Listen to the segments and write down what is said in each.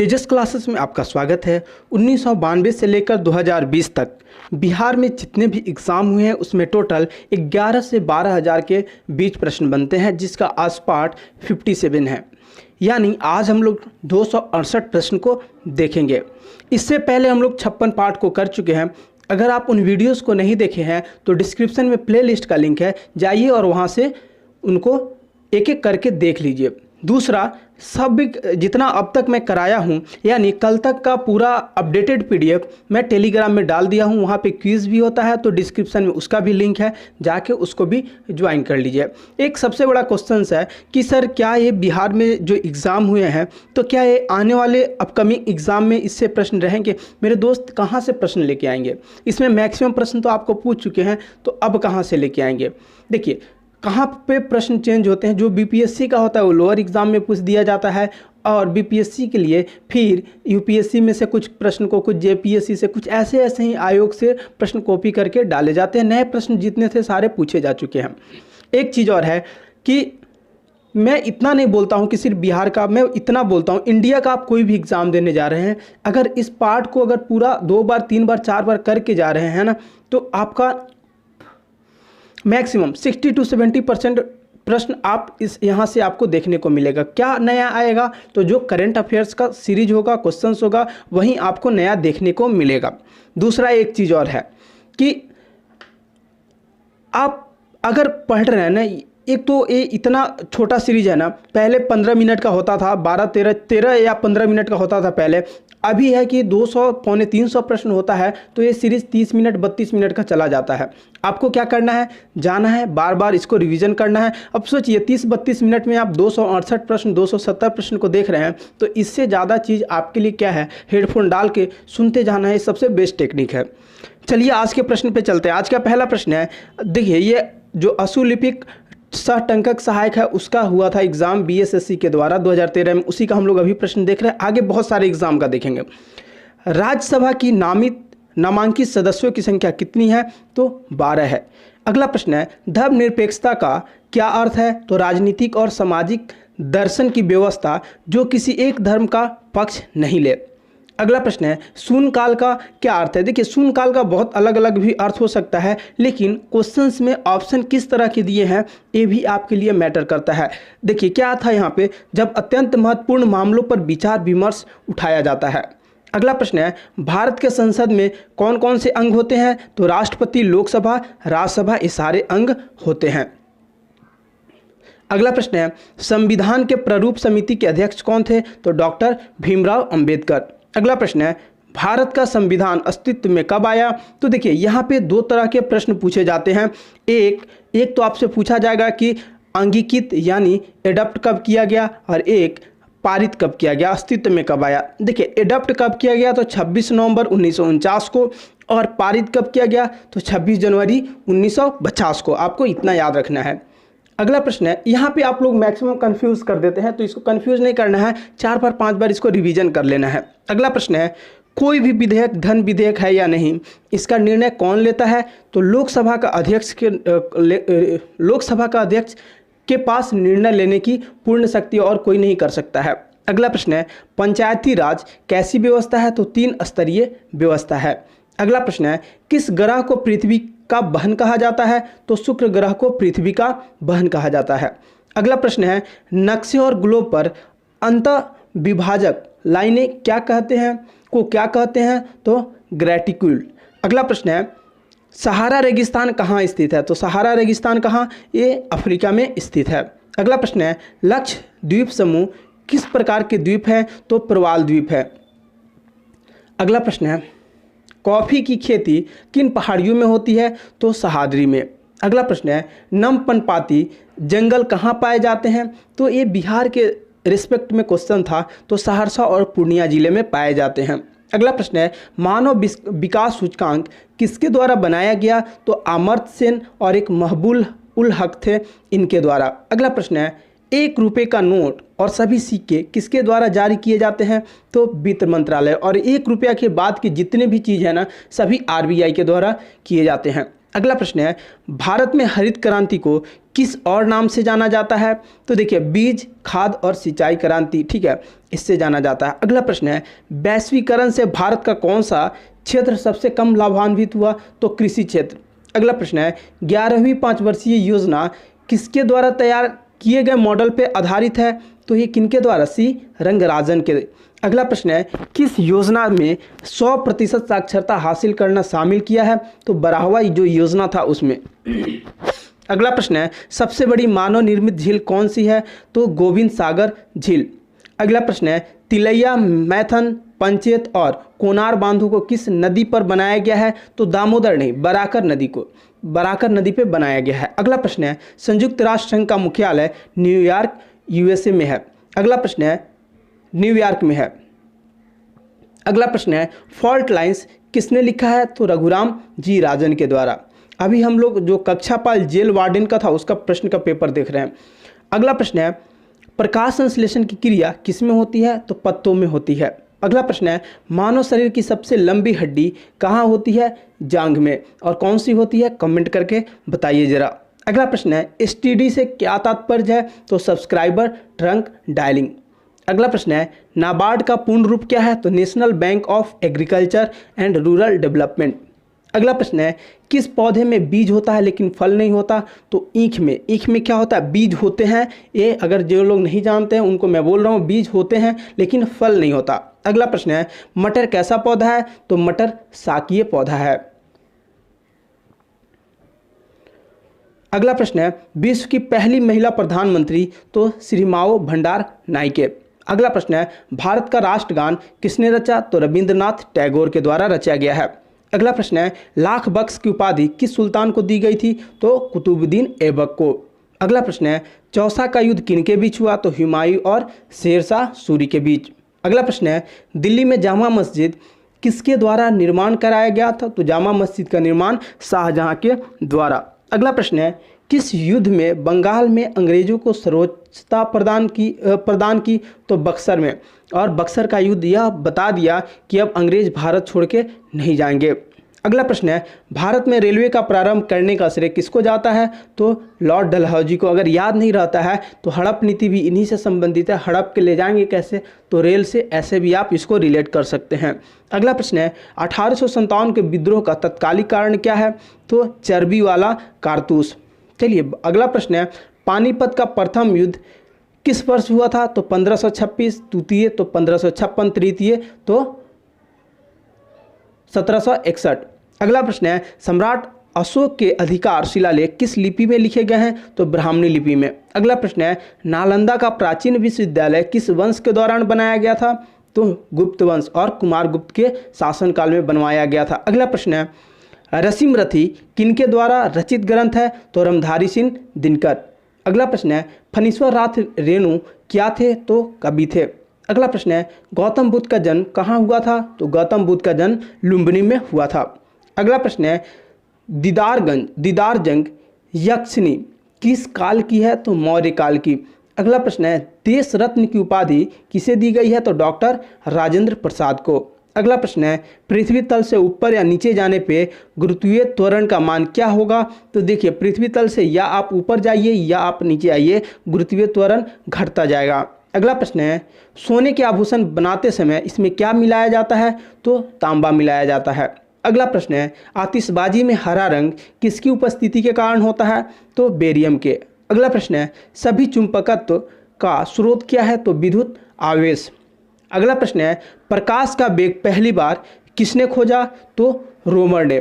तेजस classes में आपका स्वागत है। 1992 से लेकर 2020 तक बिहार में जितने भी एग्ज़ाम हुए हैं उसमें टोटल 11 से 12 हज़ार के बीच प्रश्न बनते हैं, जिसका आज पार्ट 57 है। यानी आज हम लोग 268 प्रश्न को देखेंगे। इससे पहले हम लोग 56 पार्ट को कर चुके हैं। अगर आप उन वीडियोस को नहीं देखे हैं तो डिस्क्रिप्शन में प्लेलिस्ट का लिंक है, जाइए और वहाँ से उनको एक एक करके देख लीजिए। दूसरा, सब जितना अब तक मैं कराया हूँ, यानी कल तक का पूरा अपडेटेड पीडीएफ मैं टेलीग्राम में डाल दिया हूँ। वहाँ पे क्विज़ भी होता है, तो डिस्क्रिप्शन में उसका भी लिंक है, जाके उसको भी ज्वाइन कर लीजिए। एक सबसे बड़ा क्वेश्चन है कि सर क्या ये बिहार में जो एग्ज़ाम हुए हैं तो क्या ये आने वाले अपकमिंग एग्ज़ाम में इससे प्रश्न रहेंगे? मेरे दोस्त कहाँ से प्रश्न लेके आएंगे? इसमें मैक्सिमम प्रश्न तो आपको पूछ चुके हैं, तो अब कहाँ से लेके आएंगे? देखिए, कहाँ पे प्रश्न चेंज होते हैं। जो बीपीएससी का होता है वो लोअर एग्ज़ाम में पूछ दिया जाता है, और बीपीएससी के लिए फिर यूपीएससी में से कुछ प्रश्न को, कुछ जेपीएससी से, कुछ ऐसे ही आयोग से प्रश्न कॉपी करके डाले जाते हैं। नए प्रश्न जितने थे सारे पूछे जा चुके हैं। एक चीज़ और है कि मैं इतना नहीं बोलता हूँ कि सिर्फ बिहार का, मैं इतना बोलता हूँ इंडिया का आप कोई भी एग्ज़ाम देने जा रहे हैं, अगर इस पार्ट को अगर पूरा 2 बार 3 बार 4 बार करके जा रहे हैं ना, तो आपका मैक्सिमम 60 to 70% प्रश्न आप इस यहाँ से आपको देखने को मिलेगा। क्या नया आएगा? तो जो करंट अफेयर्स का सीरीज होगा, क्वेश्चंस होगा, वहीं आपको नया देखने को मिलेगा। दूसरा एक चीज़ और है कि आप अगर पढ़ रहे हैं ना, एक तो ये इतना छोटा सीरीज है ना, पहले 15 मिनट का होता था, 13 या 15 मिनट का होता था पहले। अभी है कि 200 पौने 300 प्रश्न होता है, तो ये सीरीज़ 30 मिनट 32 मिनट का चला जाता है। आपको क्या करना है? जाना है, बार बार इसको रिवीजन करना है। अब सोचिए 30-32 मिनट में आप 268 प्रश्न 270 प्रश्न को देख रहे हैं, तो इससे ज़्यादा चीज़ आपके लिए क्या है? हेडफोन डाल के सुनते जाना है, सबसे बेस्ट टेक्निक है। चलिए आज के प्रश्न पे चलते हैं। आज का पहला प्रश्न है, देखिए ये जो अशुलिपिक सहटंकक सहायक है उसका हुआ था एग्ज़ाम बीएसएससी के द्वारा 2013 में, उसी का हम लोग अभी प्रश्न देख रहे हैं। आगे बहुत सारे एग्ज़ाम का देखेंगे। राज्यसभा की नामांकित सदस्यों की संख्या कितनी है? तो 12 है। अगला प्रश्न है, धर्मनिरपेक्षता का क्या अर्थ है? तो राजनीतिक और सामाजिक दर्शन की व्यवस्था जो किसी एक धर्म का पक्ष नहीं ले। अगला प्रश्न है, शून्यकाल का क्या अर्थ है? देखिए, शून्यकाल का बहुत अलग अलग भी अर्थ हो सकता है, लेकिन क्वेश्चंस में ऑप्शन किस तरह के दिए हैं ये भी आपके लिए मैटर करता है। देखिए क्या था यहाँ पे, जब अत्यंत महत्वपूर्ण मामलों पर विचार विमर्श उठाया जाता है। अगला प्रश्न है, भारत के संसद में कौन कौन से अंग होते हैं? तो राष्ट्रपति, लोकसभा, राज्यसभा, ये सारे अंग होते हैं। अगला प्रश्न है, संविधान के प्रारूप समिति के अध्यक्ष कौन थे? तो डॉक्टर भीमराव अंबेडकर। अगला प्रश्न है, भारत का संविधान अस्तित्व में कब आया? तो देखिए यहाँ पे 2 तरह के प्रश्न पूछे जाते हैं। एक तो आपसे पूछा जाएगा कि अंगीकृत यानी एडप्ट कब किया गया, और एक पारित कब किया गया, अस्तित्व में कब आया। देखिए एडप्ट कब किया गया? तो 26 नवंबर 1949 को, और पारित कब किया गया? तो 26 जनवरी 1950 को। आपको इतना याद रखना है। अगला प्रश्न है, यहाँ पे आप लोग मैक्सिमम कंफ्यूज कर देते हैं, तो इसको कंफ्यूज नहीं करना है, 4 बार 5 बार इसको रिवीजन कर लेना है। अगला प्रश्न है, कोई भी विधेयक धन विधेयक है या नहीं, इसका निर्णय कौन लेता है? तो लोकसभा का अध्यक्ष के पास निर्णय लेने की पूर्ण शक्ति और कोई नहीं कर सकता है। अगला प्रश्न है, पंचायती राज कैसी व्यवस्था है? तो 3 स्तरीय व्यवस्था है। अगला प्रश्न है, किस ग्रह को पृथ्वी का बहन कहा जाता है? तो शुक्र ग्रह को पृथ्वी का बहन कहा जाता है। अगला प्रश्न है, नक्शे और ग्लोब पर अंतः विभाजक लाइनें क्या कहते हैं? तो ग्रेटिक्यूल। अगला प्रश्न है, सहारा रेगिस्तान कहाँ स्थित है? तो सहारा रेगिस्तान कहाँ? ये अफ्रीका में स्थित है। अगला प्रश्न है, लक्षद्वीप समूह किस प्रकार के द्वीप हैं? तो प्रवाल द्वीप है। अगला प्रश्न है, कॉफ़ी की खेती किन पहाड़ियों में होती है? तो सह्याद्री में। अगला प्रश्न है, नमपनपाती जंगल कहाँ पाए जाते हैं? तो ये बिहार के रिस्पेक्ट में क्वेश्चन था, तो सहरसा और पूर्णिया जिले में पाए जाते हैं। अगला प्रश्न है, मानव विकास सूचकांक किसके द्वारा बनाया गया? तो अमर्त्य सेन और एक महबूब उल हक थे, इनके द्वारा। अगला प्रश्न है, 1 रुपये का नोट और सभी सिक्के किसके द्वारा जारी किए जाते हैं? तो वित्त मंत्रालय। और 1 रुपया के बाद की जितने भी चीज़ है ना, सभी आरबीआई के द्वारा किए जाते हैं। अगला प्रश्न है भारत में हरित क्रांति को किस और नाम से जाना जाता है? तो देखिए बीज, खाद और सिंचाई क्रांति, ठीक है, इससे जाना जाता है। अगला प्रश्न है वैश्वीकरण से भारत का कौन सा क्षेत्र सबसे कम लाभान्वित हुआ? तो कृषि क्षेत्र। अगला प्रश्न है 11वीं 5 वर्षीय योजना किसके द्वारा तैयार किए गए मॉडल पर आधारित है? तो ये किनके द्वारा? सी रंगराजन के। अगला प्रश्न है किस योजना में 100% साक्षरता हासिल करना शामिल किया है? तो बराहवा जो योजना था उसमें। अगला प्रश्न है सबसे बड़ी मानव निर्मित झील कौन सी है? तो गोविंद सागर झील। अगला प्रश्न है तिलैया, मैथन, पंचेत और कोनार बांधों को किस नदी पर बनाया गया है? तो दामोदर नहीं, बराकर नदी को, बराकर नदी पे बनाया गया है। अगला प्रश्न है संयुक्त राष्ट्र संघ का मुख्यालय न्यूयॉर्क यूएसए में है। अगला प्रश्न है न्यूयॉर्क में है। अगला प्रश्न है फॉल्ट लाइंस किसने लिखा है? तो रघुराम जी राजन के द्वारा। अभी हम लोग जो कक्षापाल जेल वार्डन का था उसका प्रश्न का पेपर देख रहे हैं। अगला प्रश्न है प्रकाश संश्लेषण की क्रिया किसमें होती है? तो पत्तों में होती है। अगला प्रश्न है मानव शरीर की सबसे लंबी हड्डी कहाँ होती है? जांघ में। और कौन सी होती है? कमेंट करके बताइए जरा। अगला प्रश्न है एसटीडी से क्या तात्पर्य है? तो सब्सक्राइबर ट्रंक डायलिंग। अगला प्रश्न है नाबार्ड का पूर्ण रूप क्या है? तो national bank of agriculture and rural development. अगला प्रश्न है किस पौधे में बीज होता है लेकिन फल नहीं होता? तो ईख में। ईख में क्या होता है? बीज होते हैं। ये अगर जो लोग नहीं जानते हैं उनको मैं बोल रहा हूँ, बीज होते हैं लेकिन फल नहीं होता। अगला प्रश्न है मटर कैसा पौधा है? तो मटर शाकीय पौधा है। अगला प्रश्न है विश्व की पहली महिला प्रधानमंत्री? तो श्री माओ भंडार नायके। अगला प्रश्न है भारत का राष्ट्रगान किसने रचा? तो रविंद्रनाथ टैगोर के द्वारा रचा गया है। अगला प्रश्न है लाख बख्श की उपाधि किस सुल्तान को दी गई थी? तो कुतुबुद्दीन ऐबक को। अगला प्रश्न है चौसा का युद्ध किनके बीच हुआ? तो हुमायूं और शेरशाह सूरी के बीच। अगला प्रश्न है दिल्ली में जामा मस्जिद किसके द्वारा निर्माण कराया गया था? तो जामा मस्जिद का निर्माण शाहजहां के द्वारा। अगला प्रश्न है किस युद्ध में बंगाल में अंग्रेजों को सर्वोच्चता प्रदान की? तो बक्सर में। और बक्सर का युद्ध यह बता दिया कि अब अंग्रेज भारत छोड़ के नहीं जाएंगे। अगला प्रश्न है भारत में रेलवे का प्रारंभ करने का श्रेय किसको जाता है? तो लॉर्ड डलहौजी को। अगर याद नहीं रहता है तो हड़प नीति भी इन्हीं से संबंधित है। हड़प के ले जाएंगे कैसे? तो रेल से। ऐसे भी आप इसको रिलेट कर सकते हैं। अगला प्रश्न है 1857 के विद्रोह का तत्कालिक कारण क्या है? तो चर्बी वाला कारतूस। चलिए अगला प्रश्न है पानीपत का प्रथम युद्ध किस वर्ष हुआ था? तो 1526, द्वितीय तो 1556, तृतीय तो 1761। अगला प्रश्न है सम्राट अशोक के अधिकार शिलालेख किस लिपि में लिखे गए हैं? तो ब्राह्मणी लिपि में। अगला प्रश्न है नालंदा का प्राचीन विश्वविद्यालय किस वंश के दौरान बनाया गया था? तो गुप्त वंश और कुमार गुप्त के शासनकाल में बनवाया गया था। अगला प्रश्न है रसीमरथी किनके द्वारा रचित ग्रंथ है? तो रामधारी सिंह दिनकर। अगला प्रश्न है फणीश्वर नाथ रेणु क्या थे? तो कवि थे। अगला प्रश्न है गौतम बुद्ध का जन्म कहाँ हुआ था? तो गौतम बुद्ध का जन्म लुम्बिनी में हुआ था। अगला प्रश्न है दीदारजंग यक्षिणी किस काल की है? तो मौर्य काल की। अगला प्रश्न है देश रत्न की उपाधि किसे दी गई है? तो डॉक्टर राजेंद्र प्रसाद को। अगला प्रश्न है पृथ्वी तल से ऊपर या नीचे जाने पे गुरुत्वीय त्वरण का मान क्या होगा? तो देखिए पृथ्वी तल से या आप ऊपर जाइए या आप नीचे आइए, गुरुत्वीय त्वरण घटता जाएगा। अगला प्रश्न है सोने के आभूषण बनाते समय इसमें क्या मिलाया जाता है? तो तांबा मिलाया जाता है। अगला प्रश्न है आतिशबाजी में हरा रंग किसकी उपस्थिति के कारण होता है? तो बेरियम के। अगला प्रश्न है सभी चुंबकत्व का स्रोत क्या है? तो विद्युत आवेश। अगला प्रश्न है प्रकाश का वेग पहली बार किसने खोजा? तो रोमर ने।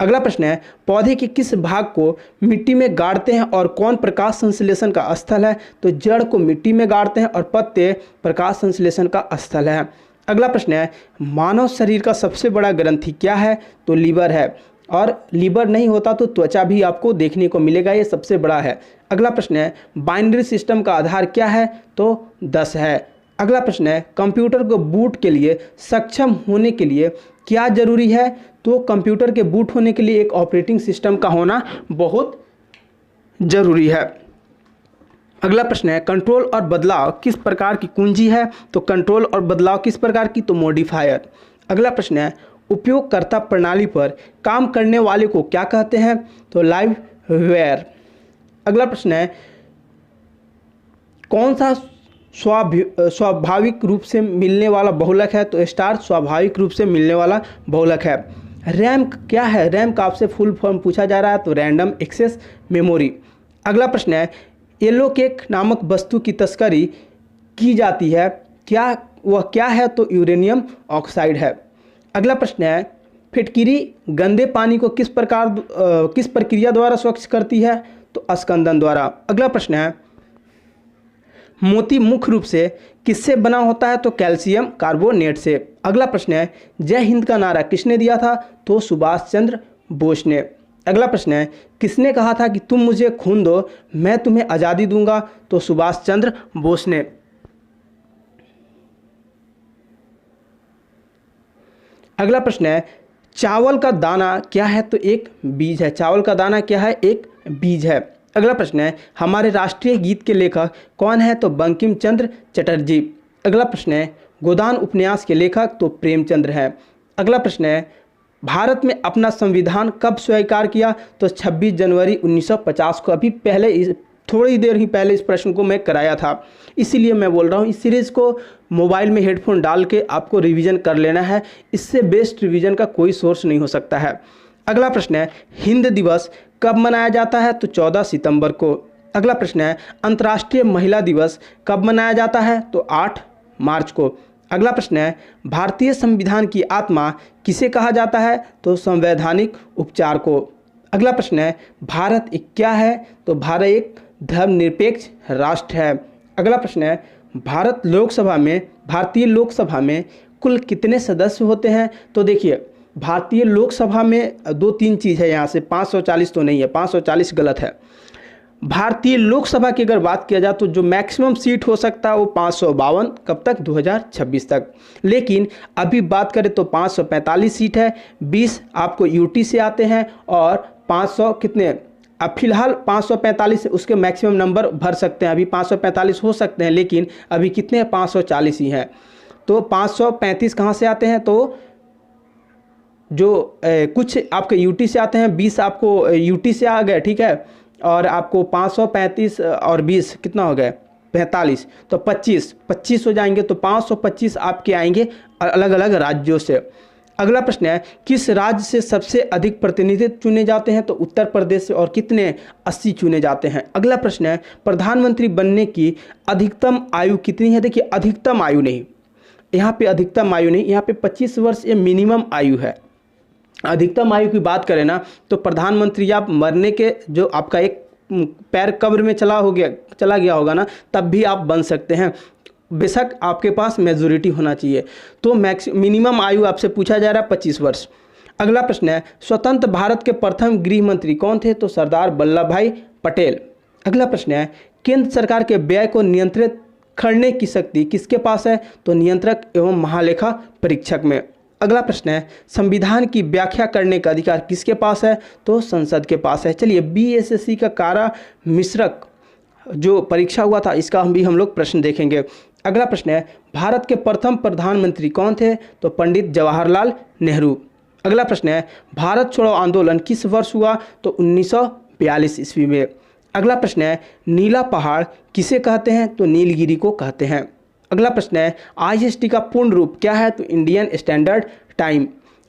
अगला प्रश्न है पौधे के किस भाग को मिट्टी में गाड़ते हैं और कौन प्रकाश संश्लेषण का स्थल है? तो जड़ को मिट्टी में गाड़ते हैं और पत्ते प्रकाश संश्लेषण का स्थल है। अगला प्रश्न है मानव शरीर का सबसे बड़ा ग्रंथि क्या है? तो लीवर है। और लीवर नहीं होता तो त्वचा भी आपको देखने को मिलेगा, ये सबसे बड़ा है। अगला प्रश्न है बाइनरी सिस्टम का आधार क्या है? तो 10 है। अगला प्रश्न है कंप्यूटर को बूट के लिए सक्षम होने के लिए क्या जरूरी है? तो कंप्यूटर के बूट होने के लिए एक ऑपरेटिंग सिस्टम का होना बहुत जरूरी है। अगला प्रश्न है कंट्रोल और बदलाव किस प्रकार की कुंजी है? तो कंट्रोल और बदलाव किस प्रकार की? तो मॉडिफायर। अगला प्रश्न है उपयोगकर्ता प्रणाली पर काम करने वाले को क्या कहते हैं? तो लाइववेयर। अगला प्रश्न है, कौन सा स्वाभाविक रूप से मिलने वाला बहुलक है? तो स्टार स्वाभाविक रूप से मिलने वाला बहुलक है। रैम क्या है? रैम का आपसे फुल फॉर्म पूछा जा रहा है, तो रैंडम एक्सेस मेमोरी। अगला प्रश्न है, येलो केक नामक वस्तु की तस्करी की जाती है, वह क्या है? तो यूरेनियम ऑक्साइड है। अगला प्रश्न है, फिटकिरी गंदे पानी को किस प्रक्रिया द्वारा स्वच्छ करती है? तो अस्कंदन द्वारा। अगला प्रश्न है, मोती मुख्य रूप से किससे बना होता है? तो कैल्शियम कार्बोनेट से। अगला प्रश्न है, जय हिंद का नारा किसने दिया था? तो सुभाष चंद्र बोस ने। अगला प्रश्न है, किसने कहा था कि तुम मुझे खून दो मैं तुम्हें आज़ादी दूंगा? तो सुभाष चंद्र बोस ने। अगला प्रश्न है, चावल का दाना क्या है? तो एक बीज है। चावल का दाना क्या है? एक बीज है। अगला प्रश्न है, हमारे राष्ट्रीय गीत के लेखक कौन है? तो बंकिम चंद्र चटर्जी। अगला प्रश्न है, गोदान उपन्यास के लेखक तो प्रेमचंद्र हैं। अगला प्रश्न है, भारत में अपना संविधान कब स्वीकार किया? तो 26 जनवरी 1950 को। अभी पहले थोड़ी देर ही पहले इस प्रश्न को मैं कराया था, इसीलिए मैं बोल रहा हूँ। इस सीरीज़ को मोबाइल में हेडफोन डाल के आपको रिवीजन कर लेना है, इससे बेस्ट रिवीजन का कोई सोर्स नहीं हो सकता है। अगला प्रश्न है, हिंद दिवस कब मनाया जाता है? तो 14 सितंबर को। अगला प्रश्न है, अंतर्राष्ट्रीय महिला दिवस कब मनाया जाता है? तो 8 मार्च को। अगला प्रश्न है, भारतीय संविधान की आत्मा किसे कहा जाता है? तो संवैधानिक उपचार को। अगला प्रश्न है, भारत एक क्या है? तो भारत एक धर्मनिरपेक्ष राष्ट्र है। अगला प्रश्न है, भारतीय लोकसभा में कुल कितने सदस्य होते हैं? तो देखिए, भारतीय लोकसभा में 2-3 चीज़ है यहाँ से, 540 तो नहीं है, 540 गलत है। भारतीय लोकसभा की अगर बात किया जाए तो जो मैक्सिमम सीट हो सकता है वो 552, कब तक? 2026 तक। लेकिन अभी बात करें तो 545 सीट है, 20 आपको यूटी से आते हैं और 500 कितने, अब फिलहाल 545 उसके मैक्सिमम नंबर भर सकते हैं। अभी 545 हो सकते हैं, लेकिन अभी कितने? 540 ही हैं। तो 535 कहाँ से आते हैं? तो जो कुछ आपके यूटी से आते हैं, 20 आपको यूटी से आ गए, ठीक है, और आपको 535 और 20 कितना हो गया? 45, तो 25 हो जाएंगे। तो 525 आपके आएंगे अलग अलग राज्यों से। अगला प्रश्न है, किस राज्य से सबसे अधिक प्रतिनिधि चुने जाते हैं? तो उत्तर प्रदेश से। और कितने? 80 चुने जाते हैं। अगला प्रश्न है, प्रधानमंत्री बनने की अधिकतम आयु कितनी है? देखिए, अधिकतम आयु नहीं, यहाँ पे अधिकतम आयु नहीं, यहाँ पे 25 वर्ष ये मिनिमम आयु है। अधिकतम आयु की बात करें ना, तो प्रधानमंत्री आप मरने के जो आपका एक पैर कब्र में चला गया होगा ना, तब भी आप बन सकते हैं, बेशक आपके पास मेजोरिटी होना चाहिए। तो मिनिमम आयु आपसे पूछा जा रहा है 25 वर्ष। अगला प्रश्न है, स्वतंत्र भारत के प्रथम गृह मंत्री कौन थे? तो सरदार वल्लभ भाई पटेल। अगला प्रश्न है, केंद्र सरकार के व्यय को नियंत्रित करने की शक्ति किसके पास है? तो नियंत्रक एवं महालेखा परीक्षक में। अगला प्रश्न है, संविधान की व्याख्या करने का अधिकार किसके पास है? तो संसद के पास है। चलिए, बीएसएससी का कारा मिश्रक जो परीक्षा हुआ था, इसका हम लोग प्रश्न देखेंगे। अगला प्रश्न है, भारत के प्रथम प्रधानमंत्री कौन थे? तो पंडित जवाहरलाल नेहरू। अगला प्रश्न है, भारत छोड़ो आंदोलन किस वर्ष हुआ? तो 1942 ईस्वी में। अगला प्रश्न है, नीला पहाड़ किसे कहते हैं? तो नीलगिरी को कहते हैं। अगला प्रश्न है, आईएसटी का पूर्ण रूप क्या है? तो इंडियन स्टैंडर्ड टाइम।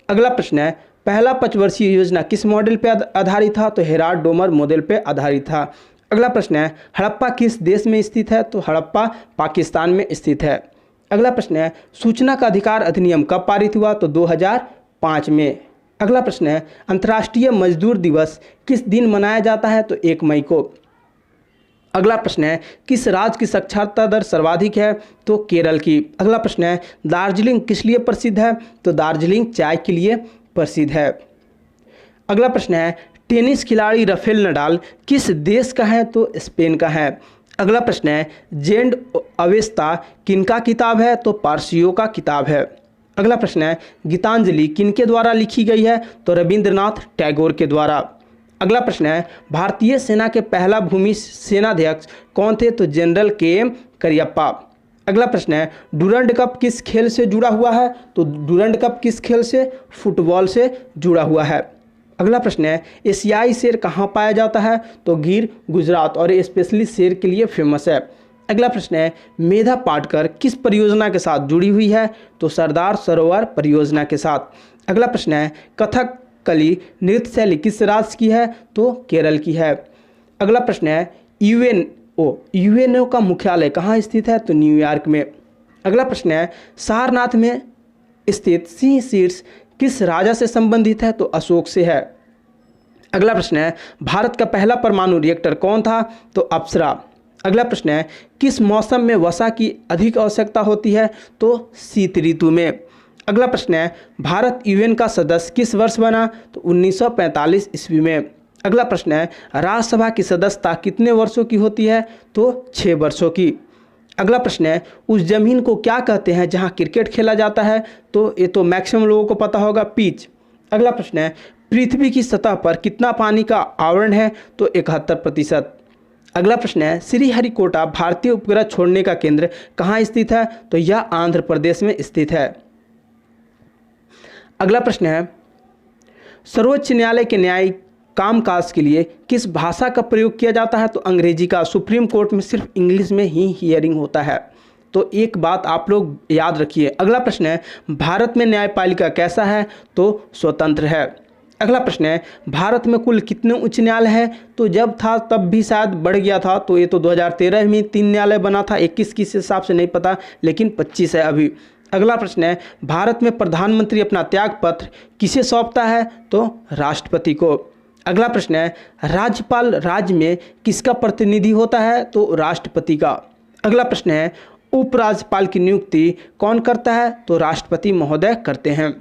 अगला प्रश्न है, पहला पंचवर्षीय योजना किस मॉडल पर आधारित था? तो हेराल्ड डोमर मॉडल पर आधारित था। अगला प्रश्न है, हड़प्पा किस देश में स्थित है? तो हड़प्पा पाकिस्तान में स्थित है। अगला प्रश्न है, सूचना का अधिकार अधिनियम कब पारित हुआ? तो 2005 में। अगला प्रश्न है, अंतर्राष्ट्रीय मजदूर दिवस किस दिन मनाया जाता है? तो 1 मई को। अगला प्रश्न है, किस राज्य की साक्षरता दर सर्वाधिक है? तो केरल की। अगला प्रश्न है, दार्जिलिंग किस लिए प्रसिद्ध है? तो दार्जिलिंग चाय के लिए प्रसिद्ध है। अगला प्रश्न है, टेनिस खिलाड़ी राफेल नडाल किस देश का है? तो स्पेन का है। अगला प्रश्न है, जेंड अवेस्ता किनका किताब है? तो पारसियों का किताब है। अगला प्रश्न है, गीतांजलि किनके द्वारा लिखी गई है? तो रविंद्रनाथ टैगोर के द्वारा। अगला प्रश्न है, भारतीय सेना के पहला भूमि सेनाध्यक्ष कौन थे? तो जनरल के एम करियप्पा। अगला प्रश्न है डूरंड कप किस खेल से जुड़ा हुआ है? तो डूरंड कप किस खेल से? फुटबॉल से जुड़ा हुआ है। अगला प्रश्न है एशियाई शेर कहाँ पाया जाता है? तो गिर गुजरात, और ये स्पेशली शेर के लिए फेमस है। अगला प्रश्न है मेधा पाटकर किस परियोजना के साथ जुड़ी हुई है? तो सरदार सरोवर परियोजना के साथ। अगला प्रश्न है कथकली नृत्य शैली किस राज्य की है? तो केरल की है। अगला प्रश्न है यूएनओ का मुख्यालय कहाँ स्थित है? तो न्यूयॉर्क में। अगला प्रश्न है सारनाथ में स्थित सिंह शीर्ष किस राजा से संबंधित है? तो अशोक से है। अगला प्रश्न है भारत का पहला परमाणु रिएक्टर कौन था? तो अप्सरा। अगला प्रश्न है किस मौसम में वसा की अधिक आवश्यकता होती है? तो शीत ऋतु में। अगला प्रश्न है भारत यूएन का सदस्य किस वर्ष बना? तो 1945 ईस्वी में। अगला प्रश्न है राज्यसभा की सदस्यता कितने वर्षों की होती है? तो 6 वर्षों की। अगला प्रश्न है उस जमीन को क्या कहते हैं जहां क्रिकेट खेला जाता है? तो ये तो मैक्सिमम लोगों को पता होगा, पिच। अगला प्रश्न है पृथ्वी की सतह पर कितना पानी का आवरण है? तो 71%। अगला प्रश्न है श्रीहरिकोटा भारतीय उपग्रह छोड़ने का केंद्र कहाँ स्थित है? तो यह आंध्र प्रदेश में स्थित है। अगला प्रश्न है सर्वोच्च न्यायालय के न्यायिक कामकाज के लिए किस भाषा का प्रयोग किया जाता है? तो अंग्रेजी का। सुप्रीम कोर्ट में सिर्फ इंग्लिश में ही हियरिंग होता है। तो एक बात आप लोग याद रखिए। अगला प्रश्न है भारत में न्यायपालिका कैसा है? तो स्वतंत्र है। अगला प्रश्न है भारत में कुल कितने उच्च न्यायालय हैं? तो जब था तब भी शायद बढ़ गया था, तो ये तो 2013 में 3 न्यायालय बना था, 21 किस हिसाब से नहीं पता, लेकिन 25 है अभी। अगला प्रश्न है भारत में प्रधानमंत्री अपना त्याग पत्र किसे सौंपता है? तो राष्ट्रपति को। अगला प्रश्न है राज्यपाल राज्य में किसका प्रतिनिधि होता है? तो राष्ट्रपति का। अगला प्रश्न है उपराज्यपाल की नियुक्ति कौन करता है? तो राष्ट्रपति महोदय करते हैं।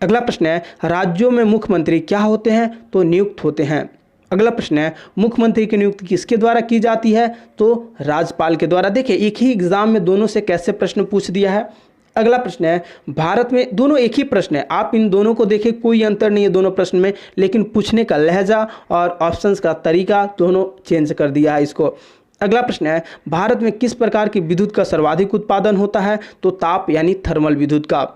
अगला प्रश्न है राज्यों में मुख्यमंत्री क्या होते हैं? तो नियुक्त होते हैं। अगला प्रश्न है मुख्यमंत्री की नियुक्ति किसके द्वारा की जाती है? तो राज्यपाल के द्वारा। देखिए एक ही एग्जाम में दोनों से कैसे प्रश्न पूछ दिया है। अगला प्रश्न है भारत में, दोनों एक ही प्रश्न है, आप इन दोनों को देखिए कोई अंतर नहीं है दोनों प्रश्न में, लेकिन पूछने का लहजा और ऑप्शंस का तरीका दोनों चेंज कर दिया है इसको। अगला प्रश्न है भारत में किस प्रकार की विद्युत का सर्वाधिक उत्पादन होता है? तो ताप यानी थर्मल विद्युत का।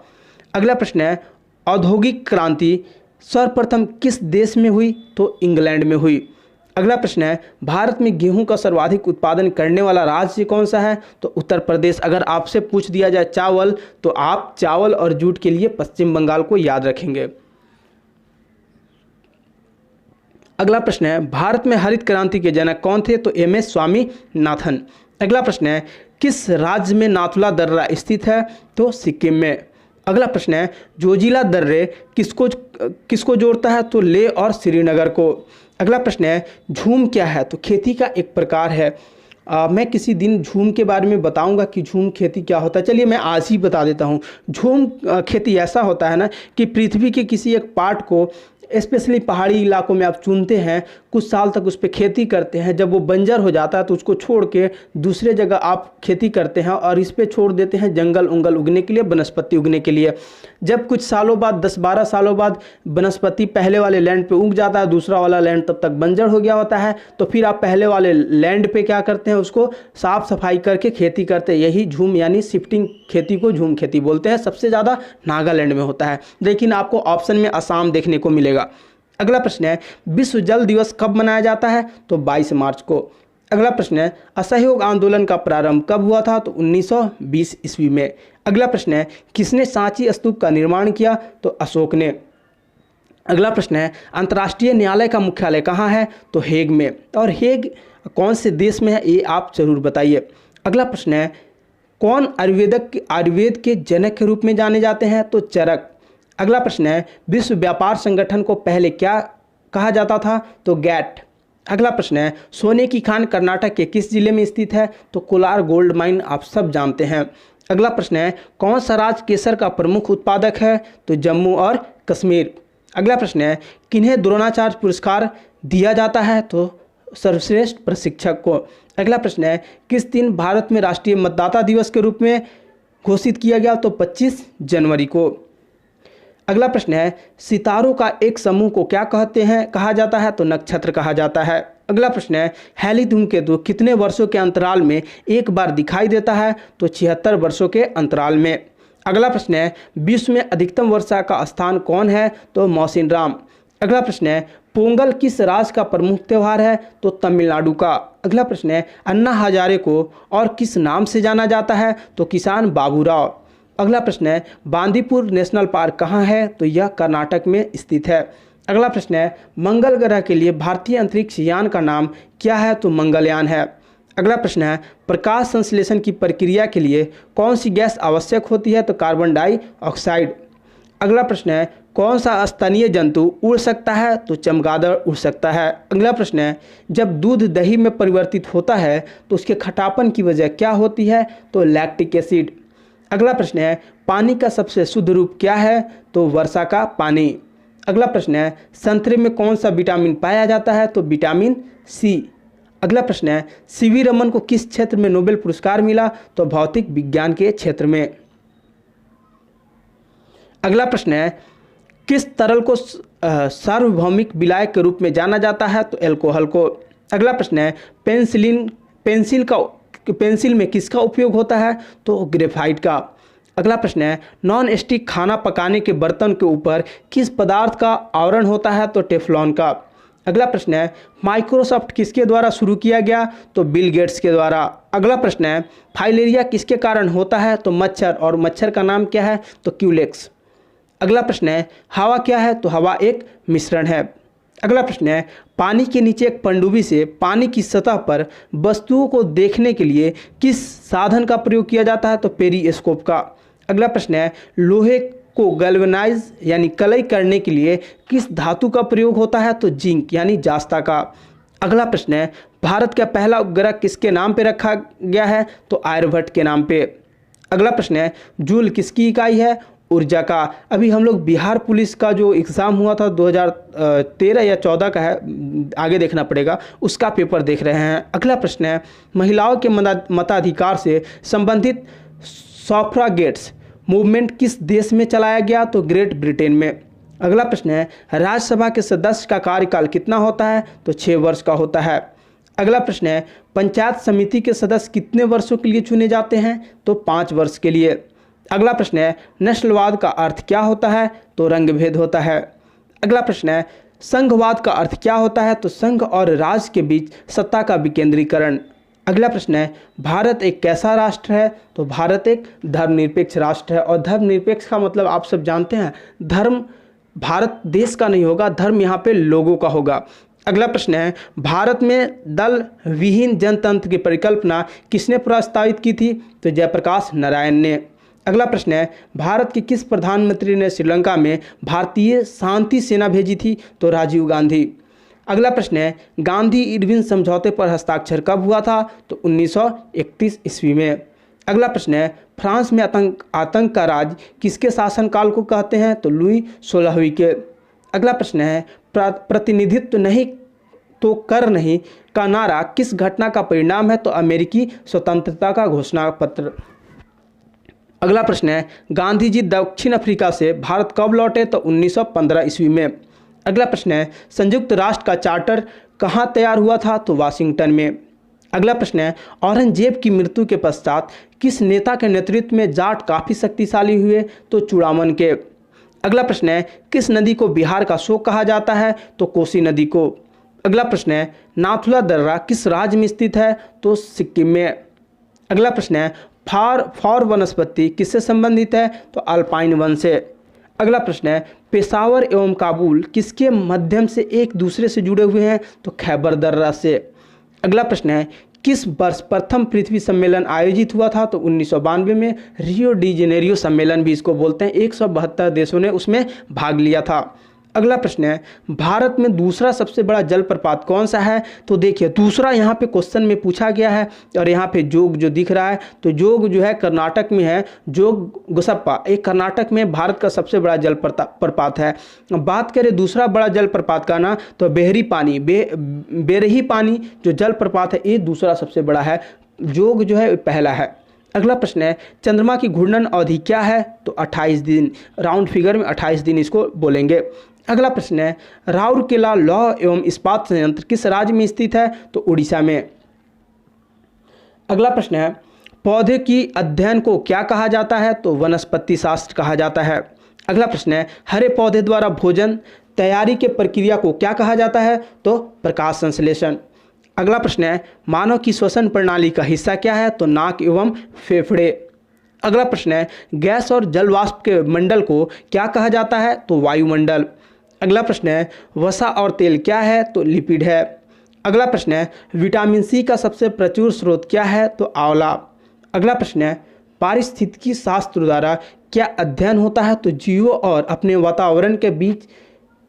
अगला प्रश्न है औद्योगिक क्रांति सर्वप्रथम किस देश में हुई? तो इंग्लैंड में हुई। अगला प्रश्न है भारत में गेहूं का सर्वाधिक उत्पादन करने वाला राज्य कौन सा है? तो उत्तर प्रदेश। अगर आपसे पूछ दिया जाए चावल, तो आप चावल और जूट के लिए पश्चिम बंगाल को याद रखेंगे। अगला प्रश्न है भारत में हरित क्रांति के जनक कौन थे? तो एम.एस. स्वामीनाथन। अगला प्रश्न है किस राज्य में नाथुला दर्रा स्थित है? तो सिक्किम में। अगला प्रश्न है जोजिला दर्रे किसको जोड़ता है? तो लेह और श्रीनगर को। अगला प्रश्न है झूम क्या है? तो खेती का एक प्रकार है। मैं किसी दिन झूम के बारे में बताऊंगा कि झूम खेती क्या होता है। चलिए मैं आज ही बता देता हूँ। झूम खेती ऐसा होता है ना कि पृथ्वी के किसी एक पार्ट को स्पेशली पहाड़ी इलाकों में आप चुनते हैं, कुछ साल तक उस पर खेती करते हैं, जब वो बंजर हो जाता है तो उसको छोड़ के दूसरे जगह आप खेती करते हैं और इस पे छोड़ देते हैं जंगल उंगल उगने के लिए, वनस्पति उगने के लिए। जब कुछ सालों बाद 10-12 सालों बाद वनस्पति पहले वाले लैंड पे उग जाता है, दूसरा वाला लैंड तब तक बंजर हो गया होता है, तो फिर आप पहले वाले लैंड पे क्या करते हैं, उसको साफ सफाई करके खेती करते हैं। यही झूम यानी शिफ्टिंग खेती को झूम खेती बोलते हैं। सबसे ज़्यादा नागालैंड में होता है, लेकिन आपको ऑप्शन में असम देखने को मिलेगा। अगला प्रश्न है विश्व जल दिवस कब मनाया जाता है? तो 22 मार्च को। अगला प्रश्न है असहयोग आंदोलन का प्रारंभ कब हुआ था? तो 1920 ईस्वी में। अगला प्रश्न है किसने सांची स्तूप का निर्माण किया? तो अशोक ने। अगला प्रश्न है अंतर्राष्ट्रीय न्यायालय का मुख्यालय कहाँ है? तो हेग में। और हेग कौन से देश में है, ये आप जरूर बताइए। अगला प्रश्न है कौन आयुर्वेद के जनक के रूप में जाने जाते हैं? तो चरक। अगला प्रश्न है विश्व व्यापार संगठन को पहले क्या कहा जाता था? तो गैट। अगला प्रश्न है सोने की खान कर्नाटक के किस जिले में स्थित है? तो कोलार गोल्ड माइन, आप सब जानते हैं। अगला प्रश्न है कौन सा राज्य केसर का प्रमुख उत्पादक है? तो जम्मू और कश्मीर। अगला प्रश्न है किन्हें द्रोणाचार्य पुरस्कार दिया जाता है? तो सर्वश्रेष्ठ प्रशिक्षक को। अगला प्रश्न है किस दिन भारत में राष्ट्रीय मतदाता दिवस के रूप में घोषित किया गया? तो 25 जनवरी को। अगला प्रश्न है सितारों का एक समूह को क्या कहा जाता है? तो नक्षत्र कहा जाता है। अगला प्रश्न है हैली धूमकेतु कितने वर्षों के अंतराल में एक बार दिखाई देता है? तो 76 वर्षों के अंतराल में। अगला प्रश्न है विश्व में अधिकतम वर्षा का स्थान कौन है? तो मौसिनराम। अगला प्रश्न है पोंगल किस राज्य का प्रमुख त्यौहार है? तो तमिलनाडु का। अगला प्रश्न है अन्ना हजारे को और किस नाम से जाना जाता है? तो किसान बाबूराव। अगला प्रश्न है बांदीपुर नेशनल पार्क कहाँ है? तो यह कर्नाटक में स्थित है। अगला प्रश्न है मंगल ग्रह के लिए भारतीय अंतरिक्ष यान का नाम क्या है? तो मंगलयान है। अगला प्रश्न है प्रकाश संश्लेषण की प्रक्रिया के लिए कौन सी गैस आवश्यक होती है? तो कार्बन डाइऑक्साइड। अगला प्रश्न है कौन सा स्तनीय जंतु उड़ सकता है? तो चमगादड़ उड़ सकता है। अगला प्रश्न है जब दूध दही में परिवर्तित होता है तो उसके खटापन की वजह क्या होती है? तो लैक्टिक एसिड। अगला प्रश्न है पानी का सबसे शुद्ध रूप क्या है? तो वर्षा का पानी। अगला प्रश्न है संतरे में कौन सा विटामिन पाया जाता है? तो विटामिन सी। अगला प्रश्न है सीवी रमन को किस क्षेत्र में नोबेल पुरस्कार मिला? तो भौतिक विज्ञान के क्षेत्र में। अगला प्रश्न है किस तरल को सार्वभौमिक विलायक के रूप में जाना जाता है? तो एल्कोहल को। अगला प्रश्न है पेंसिल में किसका उपयोग होता है? तो ग्रेफाइट का। अगला प्रश्न है नॉन स्टिक खाना पकाने के बर्तन के ऊपर किस पदार्थ का आवरण होता है? तो टेफ्लॉन का। अगला प्रश्न है माइक्रोसॉफ्ट किसके द्वारा शुरू किया गया? तो बिल गेट्स के द्वारा। अगला प्रश्न है फाइलेरिया किसके कारण होता है? तो मच्छर, और मच्छर का नाम क्या है? तो क्यूलेक्स। अगला प्रश्न है हवा क्या है? तो हवा एक मिश्रण है। अगला प्रश्न है पानी के नीचे एक पनडुब्बी से पानी की सतह पर वस्तुओं को देखने के लिए किस साधन का प्रयोग किया जाता है? तो पेरिस्कोप का। अगला प्रश्न है लोहे को गैल्वेनाइज यानी कलई करने के लिए किस धातु का प्रयोग होता है? तो जिंक यानी जास्ता का। अगला प्रश्न है भारत का पहला उपग्रह किसके नाम पे रखा गया है? तो आर्यभट्ट के नाम पे। अगला प्रश्न है जूल किसकी इकाई है? ऊर्जा का। अभी हम लोग बिहार पुलिस का जो एग्ज़ाम हुआ था 2013 या 14 का है, आगे देखना पड़ेगा, उसका पेपर देख रहे हैं। अगला प्रश्न है महिलाओं के मताधिकार से संबंधित सॉफ्रागेट्स मूवमेंट किस देश में चलाया गया? तो ग्रेट ब्रिटेन में। अगला प्रश्न है राज्यसभा के सदस्य का कार्यकाल कितना होता है? तो 6 वर्ष का होता है। अगला प्रश्न है पंचायत समिति के सदस्य कितने वर्षों के लिए चुने जाते हैं? तो 5 वर्ष के लिए। अगला प्रश्न है नस्लवाद का अर्थ क्या होता है? तो रंगभेद होता है। अगला प्रश्न है संघवाद का अर्थ क्या होता है? तो संघ और राज्य के बीच सत्ता का विकेंद्रीकरण। अगला प्रश्न है भारत एक कैसा राष्ट्र है? तो भारत एक धर्मनिरपेक्ष राष्ट्र है। और धर्मनिरपेक्ष का मतलब आप सब जानते हैं, धर्म भारत देश का नहीं होगा, धर्म यहाँ पे लोगों का होगा। अगला प्रश्न है भारत में दल विहीन जनतंत्र की परिकल्पना किसने प्रस्तावित की थी? तो जयप्रकाश नारायण ने। अगला प्रश्न है भारत के किस प्रधानमंत्री ने श्रीलंका में भारतीय शांति सेना भेजी थी? तो राजीव गांधी। अगला प्रश्न है गांधी इरविन समझौते पर हस्ताक्षर कब हुआ था? तो 1931 ईस्वी में। अगला प्रश्न है फ्रांस में आतंक का राज किसके शासनकाल को कहते हैं? तो लुई 16वीं के। अगला प्रश्न है प्रतिनिधित्व नहीं तो कर नहीं का नारा किस घटना का परिणाम है? तो अमेरिकी स्वतंत्रता का घोषणा पत्र। अगला प्रश्न है गांधी जी दक्षिण अफ्रीका से भारत कब लौटे? तो 1915 ईस्वी में। अगला प्रश्न है संयुक्त राष्ट्र का चार्टर कहाँ तैयार हुआ था? तो वाशिंगटन में। अगला प्रश्न है औरंगजेब की मृत्यु के पश्चात किस नेता के नेतृत्व में जाट काफ़ी शक्तिशाली हुए? तो चूड़ामन के। अगला प्रश्न है किस नदी को बिहार का शोक कहा जाता है? तो कोसी नदी को। अगला प्रश्न है नाथुला दर्रा किस राज्य में स्थित है? तो सिक्किम में। अगला प्रश्न है फॉर वनस्पति किससे संबंधित है? तो अल्पाइन वन से। अगला प्रश्न है पेशावर एवं काबुल किसके माध्यम से एक दूसरे से जुड़े हुए हैं? तो खैबर दर्रा से। अगला प्रश्न है किस वर्ष प्रथम पृथ्वी सम्मेलन आयोजित हुआ था? तो 1992 में। रियो डी जेनेरियो सम्मेलन भी इसको बोलते हैं। 172 देशों ने उसमें भाग लिया था। अगला प्रश्न है भारत में दूसरा सबसे बड़ा जलप्रपात कौन सा है? तो देखिए दूसरा यहाँ पे क्वेश्चन में पूछा गया है, और यहाँ पे जोग जो दिख रहा है, तो जोग जो है कर्नाटक में है। जोग गुसप्पा एक कर्नाटक में भारत का सबसे बड़ा जलप्रपात है। बात करें दूसरा बड़ा जलप्रपात का ना, तो बेरही पानी जो जलप्रपात है ये दूसरा सबसे बड़ा है। जोग जो है पहला है। अगला प्रश्न है चंद्रमा की घूर्णन अवधि क्या है, तो 28 दिन, राउंड फिगर में 28 दिन इसको बोलेंगे। अगला प्रश्न है राउरकेला लौह एवं इस्पात संयंत्र किस राज्य में स्थित है, तो उड़ीसा में। अगला प्रश्न है पौधे की अध्ययन को क्या कहा जाता है, तो वनस्पति शास्त्र कहा जाता है। अगला प्रश्न है हरे पौधे द्वारा भोजन तैयारी के प्रक्रिया को क्या कहा जाता है, तो प्रकाश संश्लेषण। अगला प्रश्न है मानव की श्वसन प्रणाली का हिस्सा क्या है, तो नाक एवं फेफड़े। अगला प्रश्न है गैस और जल वाष्प के मंडल को क्या कहा जाता है, तो वायुमंडल। अगला प्रश्न है वसा और तेल क्या है, तो लिपिड है। अगला प्रश्न है विटामिन सी का सबसे प्रचुर स्रोत क्या है, तो आंवला। अगला प्रश्न है पारिस्थितिकी शास्त्र द्वारा क्या अध्ययन होता है, तो जीवों और अपने वातावरण के बीच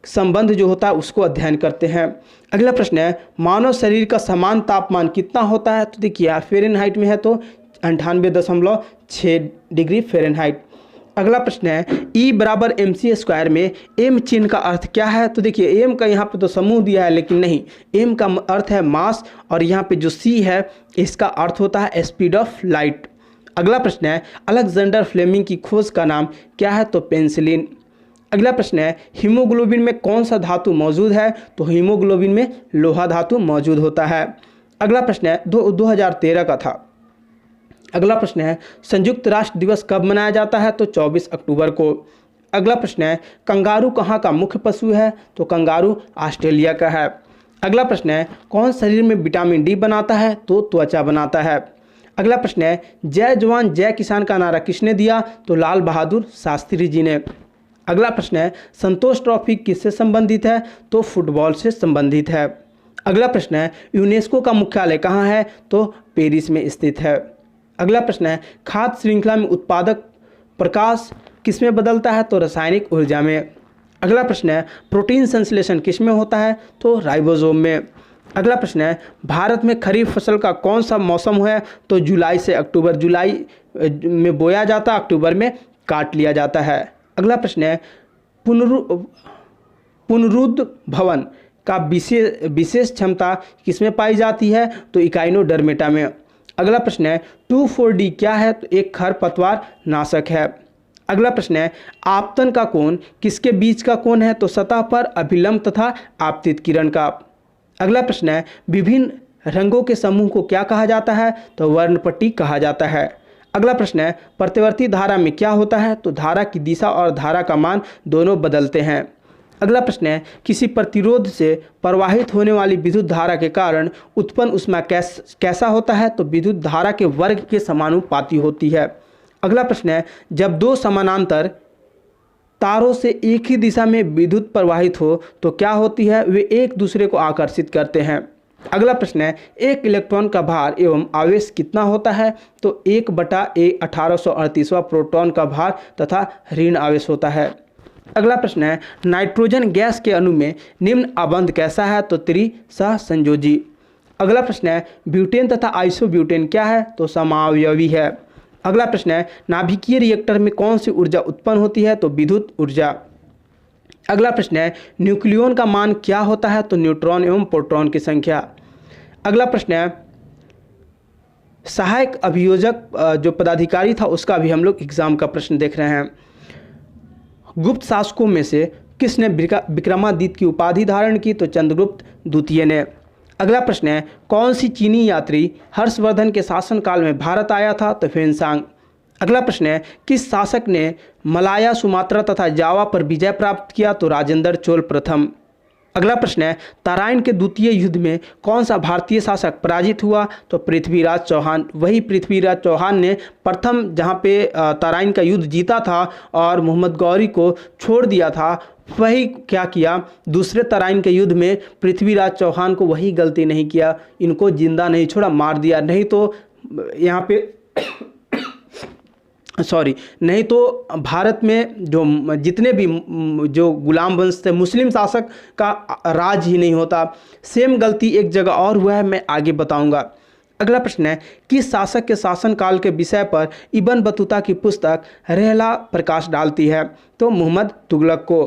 संबंध जो होता है उसको अध्ययन करते हैं। अगला प्रश्न है मानव शरीर का समान तापमान कितना होता है, तो देखिए फ़ारेनहाइट में है तो 98.6 डिग्री फ़ारेनहाइट। अगला प्रश्न है E बराबर mc² में m चिन्ह का अर्थ क्या है, तो देखिए m का यहाँ पे तो समूह दिया है लेकिन नहीं, m का अर्थ है मास और यहाँ पे जो c है इसका अर्थ होता है स्पीड ऑफ लाइट। अगला प्रश्न है अलेक्जेंडर फ्लेमिंग की खोज का नाम क्या है, तो पेंसिलिन। अगला प्रश्न है हीमोग्लोबिन में कौन सा धातु मौजूद है, तो हीमोग्लोबिन में लोहा धातु मौजूद होता है। अगला प्रश्न है 2013 का था। अगला प्रश्न है संयुक्त राष्ट्र दिवस कब मनाया जाता है, तो 24 अक्टूबर को। अगला प्रश्न है कंगारू कहाँ का मुख्य पशु है, तो कंगारू ऑस्ट्रेलिया का है। अगला प्रश्न है कौन शरीर में विटामिन डी बनाता है, तो त्वचा बनाता है। अगला प्रश्न है जय जवान जय किसान का नारा किसने दिया, तो लाल बहादुर शास्त्री जी ने। अगला प्रश्न है संतोष ट्रॉफी किससे संबंधित है, तो फुटबॉल से संबंधित है। अगला प्रश्न है यूनेस्को का मुख्यालय कहाँ है, तो पेरिस में स्थित है। अगला प्रश्न है खाद्य श्रृंखला में उत्पादक प्रकाश किसमें बदलता है, तो रासायनिक ऊर्जा में। अगला प्रश्न है प्रोटीन संश्लेषण किसमें होता है, तो राइबोसोम में। अगला प्रश्न है भारत में खरीफ फसल का कौन सा मौसम है, तो जुलाई से अक्टूबर। जुलाई में बोया जाता, अक्टूबर में काट लिया जाता है। अगला प्रश्न है पुनरुद्ध भवन का विशेष क्षमता किसमें पाई जाती है, तो इकाइनोडर्मेटा में। अगला प्रश्न है 2,4-D क्या है, तो एक खरपतवार नाशक है। अगला प्रश्न है आपतन का कोण किसके बीच का कोण है, तो सतह पर अभिलंब तथा आपतित किरण का। अगला प्रश्न है विभिन्न रंगों के समूह को क्या कहा जाता है, तो वर्णपट्टी कहा जाता है। अगला प्रश्न है प्रतिवर्ती धारा में क्या होता है, तो धारा की दिशा और धारा का मान दोनों बदलते हैं। अगला प्रश्न है किसी प्रतिरोध से प्रवाहित होने वाली विद्युत धारा के कारण उत्पन्न ऊष्मा कैसा होता है, तो विद्युत धारा के वर्ग के समानुपाती होती है। अगला प्रश्न है जब दो समानांतर तारों से एक ही दिशा में विद्युत प्रवाहित हो तो क्या होती है, वे एक दूसरे को आकर्षित करते हैं। अगला प्रश्न है एक इलेक्ट्रॉन का भार एवं आवेश कितना होता है, तो 1/1838वां प्रोटॉन का भार तथा ऋण आवेश होता है। अगला प्रश्न है नाइट्रोजन गैस के अणु में निम्न आबंध कैसा है, तो त्रिसहसंयोजी। अगला प्रश्न है ब्यूटेन तथा आइसोब्यूटेन क्या है, तो समावयवी है। अगला प्रश्न है नाभिकीय रिएक्टर में कौन सी ऊर्जा उत्पन्न होती है, तो विद्युत ऊर्जा। अगला प्रश्न है न्यूक्लियॉन का मान क्या होता है, तो न्यूट्रॉन एवं प्रोटॉन की संख्या। अगला प्रश्न है सहायक अभियोजक जो पदाधिकारी था उसका भी हम लोग एग्जाम का प्रश्न देख रहे हैं। गुप्त शासकों में से किसने विक्रमादित्य की उपाधि धारण की, तो चंद्रगुप्त द्वितीय ने। अगला प्रश्न है कौन सी चीनी यात्री हर्षवर्धन के शासनकाल में भारत आया था, तो ह्वेनसांग। अगला प्रश्न है किस शासक ने मलाया सुमात्रा तथा जावा पर विजय प्राप्त किया, तो राजेंद्र चोल प्रथम। अगला प्रश्न है तराइन के द्वितीय युद्ध में कौन सा भारतीय शासक पराजित हुआ, तो पृथ्वीराज चौहान। वही पृथ्वीराज चौहान ने प्रथम जहाँ पे तराइन का युद्ध जीता था और मोहम्मद गौरी को छोड़ दिया था, वही क्या किया दूसरे तराइन के युद्ध में पृथ्वीराज चौहान को वही गलती नहीं किया, इनको जिंदा नहीं छोड़ा, मार दिया। नहीं तो यहाँ पे नहीं तो भारत में जो जितने भी जो गुलाम वंश थे मुस्लिम शासक का राज ही नहीं होता। सेम गलती एक जगह और हुआ है, मैं आगे बताऊंगा। अगला प्रश्न है किस शासक के शासनकाल के विषय पर इब्न बतूता की पुस्तक रहला प्रकाश डालती है, तो मोहम्मद तुगलक को।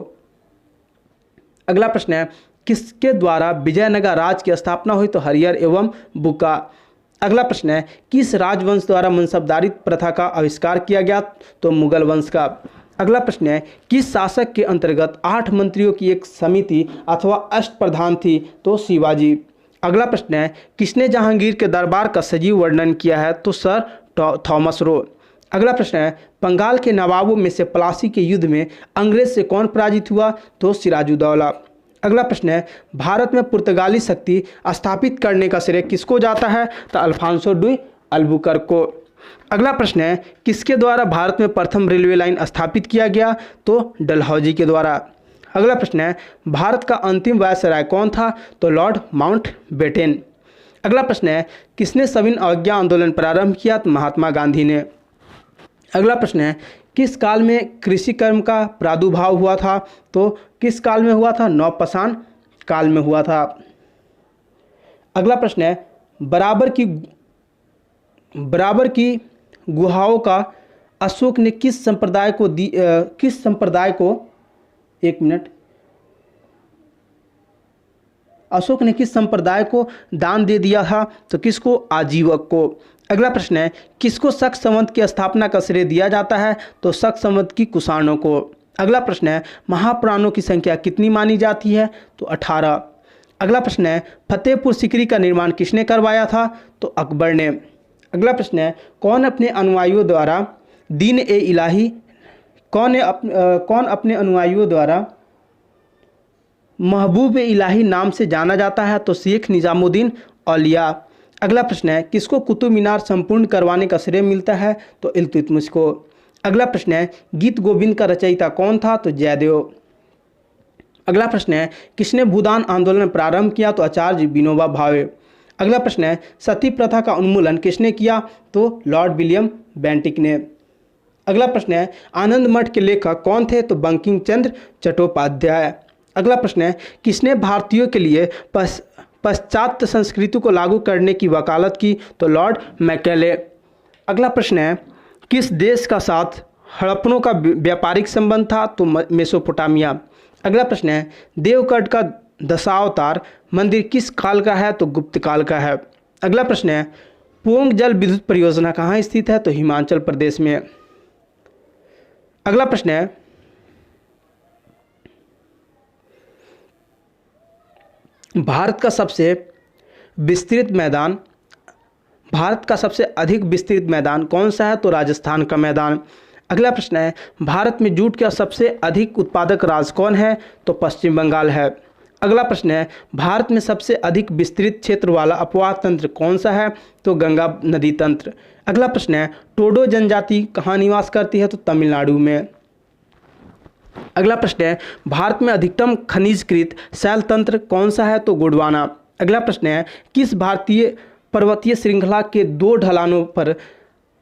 अगला प्रश्न है किसके द्वारा विजयनगर राज की स्थापना हुई, तो हरिहर एवं बुका। अगला प्रश्न है, किस राजवंश द्वारा मनसबदारी प्रथा का आविष्कार किया गया? तो मुगल वंश का। अगला प्रश्न है, किस शासक के अंतर्गत 8 मंत्रियों की एक समिति अथवा अष्टप्रधान थी? तो शिवाजी। अगला प्रश्न है, किसने जहांगीर के दरबार का सजीव वर्णन किया है? तो सर थॉमस रो। अगला प्रश्न है, बंगाल के नवाबों में से प्लासी के युद्ध में अंग्रेज से कौन पराजित हुआ? तो सिराजुद्दौला। अगला प्रश्न है, भारत में पुर्तगाली शक्ति स्थापित करने का श्रेय किसको जाता है? तो अल्फांसो डी अल्बुकर्क को। अगला प्रश्न है, किसके द्वारा भारत में प्रथम रेलवे लाइन स्थापित किया गया? तो डलहौजी के द्वारा। अगला प्रश्न है, भारत का अंतिम वायसराय कौन था? तो लॉर्ड माउंटबेटन। अगला प्रश्न है, किसने सविनय अवज्ञा आंदोलन प्रारंभ किया? तो महात्मा गांधी ने। अगला प्रश्न है, किस काल में कृषि कर्म का प्रादुर्भाव हुआ था? तो किस काल में हुआ था? नवपाषाण काल में हुआ था। अगला प्रश्न है, बराबर की गुहाओं का अशोक ने किस संप्रदाय को दान दे दिया था? तो किसको? आजीवक को। अगला प्रश्न है, किसको शक संवत की स्थापना का श्रेय दिया जाता है? तो शक संवत की कुषाणों को। अगला प्रश्न है, महापुराणों की संख्या कितनी मानी जाती है? तो 18। अगला प्रश्न है, फतेहपुर सीकरी का निर्माण किसने करवाया था? तो अकबर ने। अगला प्रश्न है, कौन अपने अनुयायियों द्वारा महबूब इलाही नाम से जाना जाता है? तो शेख निजामुद्दीन औलिया। अगला प्रश्न है, किसको कुतुब मीनार संपूर्ण करवाने का श्रेय मिलता है? तो इल्तुतमिश को। अगला प्रश्न है, गीत गोविंद का रचयिता कौन था? तो जयदेव। अगला प्रश्न है, किसने भूदान आंदोलन प्रारंभ किया? तो आचार्य विनोबा भावे। अगला प्रश्न है, सती प्रथा का उन्मूलन किसने किया? तो लॉर्ड विलियम बेंटिक ने। अगला प्रश्न है, आनंद मठ के लेखक कौन थे? तो बंकिम चंद्र चट्टोपाध्याय। अगला प्रश्न है, किसने भारतीयों के लिए पाश्चात्य संस्कृति को लागू करने की वकालत की? तो लॉर्ड मैकेले। अगला प्रश्न है, किस देश का साथ हड़प्पनों का व्यापारिक संबंध था? तो मेसोपोटामिया। अगला प्रश्न है, देवगढ़ का दशावतार मंदिर किस काल का है? तो गुप्त काल का है। अगला प्रश्न है, पोंग जल विद्युत परियोजना कहाँ स्थित है? तो हिमाचल प्रदेश में। अगला प्रश्न है, भारत का सबसे अधिक विस्तृत मैदान कौन सा है? तो राजस्थान का मैदान। अगला प्रश्न है, भारत में जूट का सबसे अधिक उत्पादक राज्य कौन है? तो पश्चिम बंगाल है। अगला प्रश्न है, भारत में सबसे अधिक विस्तृत क्षेत्र वाला अपवाह तंत्र कौन सा है? तो गंगा नदी तंत्र। अगला प्रश्न है, टोडो जनजाति कहाँ निवास करती है? तो तमिलनाडु में। अगला प्रश्न है, भारत में अधिकतम खनिजकृत शैल तंत्र कौन सा है? तो गोंडवाना। अगला प्रश्न है, किस भारतीय पर्वतीय श्रृंखला के 2 ढलानों पर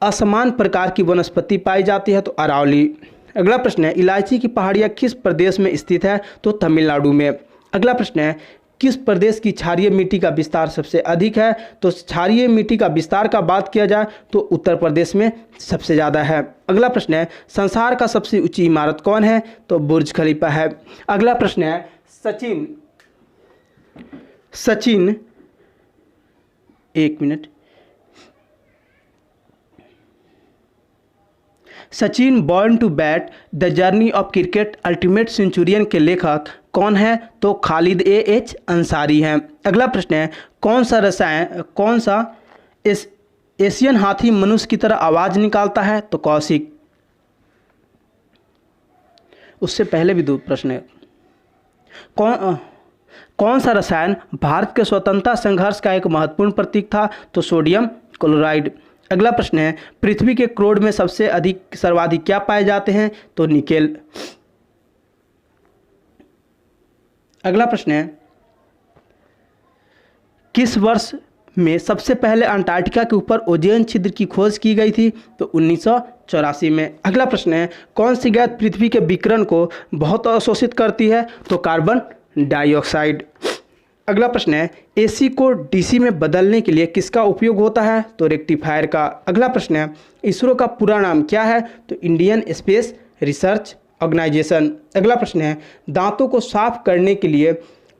असमान प्रकार की वनस्पति पाई जाती है? तो अरावली। अगला प्रश्न है, इलायची की पहाड़ियाँ किस प्रदेश में स्थित है? तो तमिलनाडु में। अगला प्रश्न है, किस प्रदेश की क्षारीय मिट्टी का विस्तार सबसे अधिक है? तो क्षारीय मिट्टी का विस्तार का बात किया जाए तो उत्तर प्रदेश में सबसे ज़्यादा है। अगला प्रश्न है, संसार का सबसे ऊंची इमारत कौन है? तो बुर्ज खलीफा है। अगला प्रश्न है, Sachin born to bat the journey of cricket ultimate centurion के लेखक कौन है? तो खालिद एच अंसारी हैं। अगला प्रश्न है, कौन सा एशियन हाथी मनुष्य की तरह आवाज़ निकालता है? तो कौशिक। उससे पहले भी 2 प्रश्न है, कौन सा रसायन भारत के स्वतंत्रता संघर्ष का एक महत्वपूर्ण प्रतीक था? तो सोडियम क्लोराइड। अगला प्रश्न है, पृथ्वी के क्रोड में सर्वाधिक क्या पाए जाते हैं? तो निकेल। अगला प्रश्न है, किस वर्ष में सबसे पहले अंटार्कटिका के ऊपर ओजोन छिद्र की खोज की गई थी? तो 1984 में। अगला प्रश्न है, कौन सी गैस पृथ्वी के विकिरण को बहुत अवशोषित करती है? तो कार्बन डाइऑक्साइड। अगला प्रश्न है, एसी को डीसी में बदलने के लिए किसका उपयोग होता है? तो रेक्टिफायर का। अगला प्रश्न है, इसरो का पूरा नाम क्या है? तो इंडियन स्पेस रिसर्च ऑर्गेनाइजेशन। अगला प्रश्न है, दांतों को साफ करने के लिए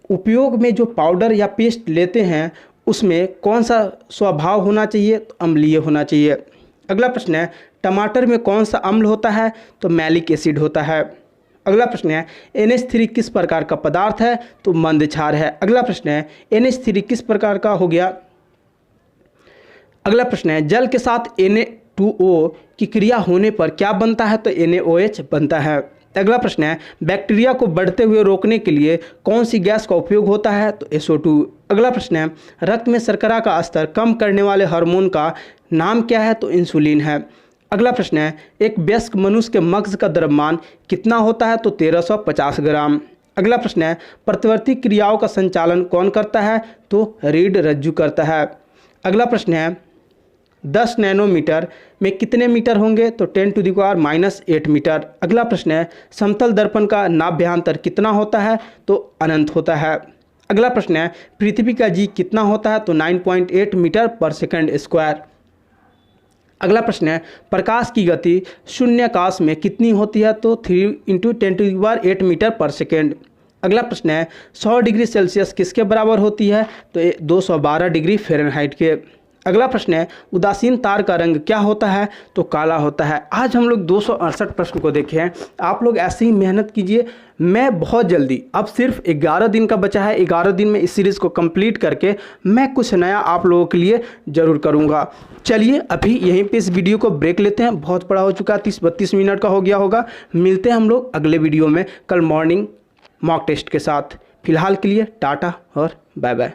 उपयोग में जो पाउडर या पेस्ट लेते हैं उसमें कौन सा स्वभाव होना चाहिए? तो अम्लीय होना चाहिए। अगला प्रश्न है टमाटर में कौन सा अम्ल होता है? तो मैलिक एसिड होता है। अगला प्रश्न है NH3 किस प्रकार का पदार्थ है? तो मंद क्षार है। अगला प्रश्न है NH3 किस प्रकार का हो गया? अगला प्रश्न है जल के साथ Na2O की क्रिया होने पर क्या बनता है? तो NaOH बनता है। अगला प्रश्न है बैक्टीरिया को बढ़ते हुए रोकने के लिए कौन सी गैस का उपयोग होता है? तो SO2। अगला प्रश्न है रक्त में शर्करा का स्तर कम करने वाले हार्मोन का नाम क्या है? तो इंसुलिन है। अगला प्रश्न है एक वयस्क मनुष्य के मगज का द्रव्यमान कितना होता है? तो 1350 ग्राम। अगला प्रश्न है प्रतिवर्ती क्रियाओं का संचालन कौन करता है? तो रीढ़ रज्जु करता है। अगला प्रश्न है 10 नैनोमीटर में कितने मीटर होंगे? तो 10⁻⁻8 मीटर। अगला प्रश्न है समतल दर्पण का नाभ्यांतर कितना होता है? तो अनंत होता है। अगला प्रश्न है पृथ्वी का जी कितना होता है? तो 9.8 मीटर पर सेकंड स्क्वायर। अगला प्रश्न है प्रकाश की गति शून्याकाश में कितनी होती है? तो 3 × 10⁸ मीटर पर सेकेंड। अगला प्रश्न है 100 डिग्री सेल्सियस किसके बराबर होती है? तो 212 डिग्री फ़ारेनहाइट के। अगला प्रश्न है उदासीन तार का रंग क्या होता है? तो काला होता है। आज हम लोग 268 प्रश्न को देखे हैं। आप लोग ऐसे ही मेहनत कीजिए। मैं बहुत जल्दी, अब सिर्फ 11 दिन का बचा है, 11 दिन में इस सीरीज़ को कंप्लीट करके मैं कुछ नया आप लोगों के लिए ज़रूर करूँगा। चलिए अभी यहीं पे इस वीडियो को ब्रेक लेते हैं, बहुत बड़ा हो चुका है, 30-32 मिनट का हो गया होगा। मिलते हैं हम लोग अगले वीडियो में कल मॉर्निंग मॉक टेस्ट के साथ। फिलहाल के लिए टाटा और बाय बाय।